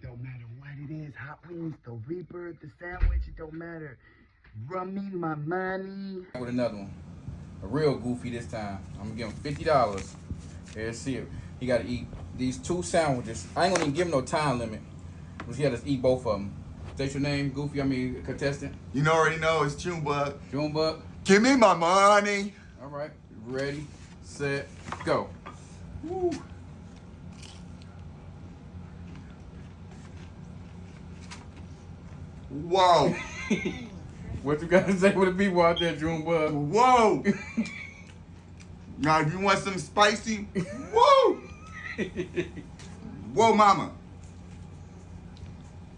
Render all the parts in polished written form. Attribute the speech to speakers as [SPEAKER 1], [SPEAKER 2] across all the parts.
[SPEAKER 1] don't matter what it is. Hot wings, the Reaper, the sandwich, it don't matter. Run me my money.
[SPEAKER 2] With another one. A real goofy this time. I'm gonna give him $50. Let's see it. He gotta eat these 2 sandwiches. I ain't gonna even give him no time limit. He gotta eat both of them. State your name, Goofy, contestant.
[SPEAKER 3] You already know it's Junebug.
[SPEAKER 2] Junebug.
[SPEAKER 3] Give me my money.
[SPEAKER 2] All right, ready, set, go.
[SPEAKER 3] Woo. Whoa.
[SPEAKER 2] What you gotta say with the people out there, Junebug?
[SPEAKER 3] Whoa. Now, if you want some spicy, whoa. Whoa, mama.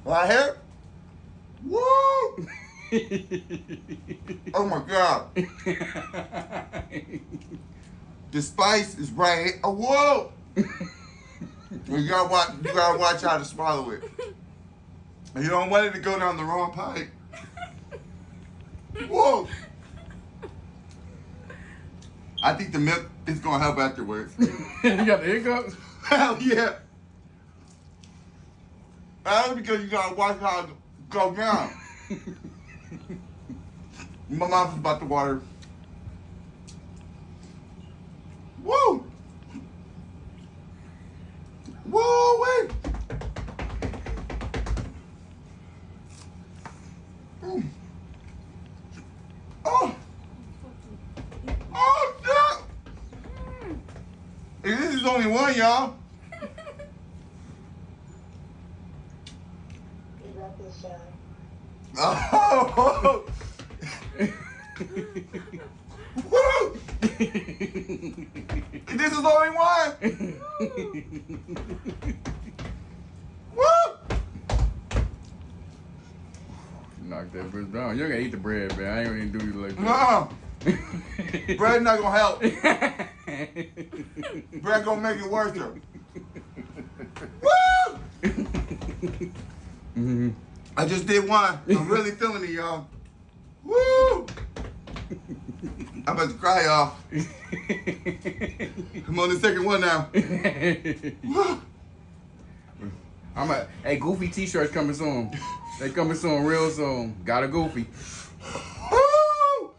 [SPEAKER 3] Right here? Woo. Oh my God. The spice is right here. Oh, whoa. You gotta watch how to swallow it. You don't want it to go down the wrong pipe. Whoa. I think the milk is gonna help afterwards.
[SPEAKER 2] You got the hiccups?
[SPEAKER 3] Hell yeah. That's because you gotta watch how it go down. My mouth is about to water. Woo! Woo! Wait! Oh! Oh, shit! Hey, this is only one, y'all. Oh! Woo! This is only one. Woo!
[SPEAKER 2] Knock that bitch down. You're gonna eat the bread, man. I ain't gonna even do you like that.
[SPEAKER 3] No. Bread not gonna help. Bread gonna make it worse. Woo!
[SPEAKER 2] Mm-hmm.
[SPEAKER 3] I just did one. I'm really feeling it, y'all. Woo! I'm about to cry, y'all. I'm on the second one now.
[SPEAKER 2] Hey, Goofy t-shirts coming soon. They coming soon, real soon. Got a Goofy.
[SPEAKER 3] Woo!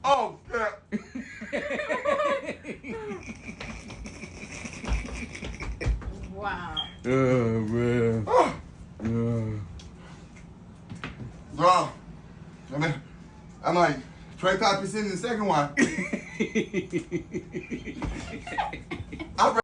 [SPEAKER 3] Oh, shit.
[SPEAKER 4] Wow.
[SPEAKER 2] Oh, man.
[SPEAKER 3] Bro, I'm like 25% in the second one.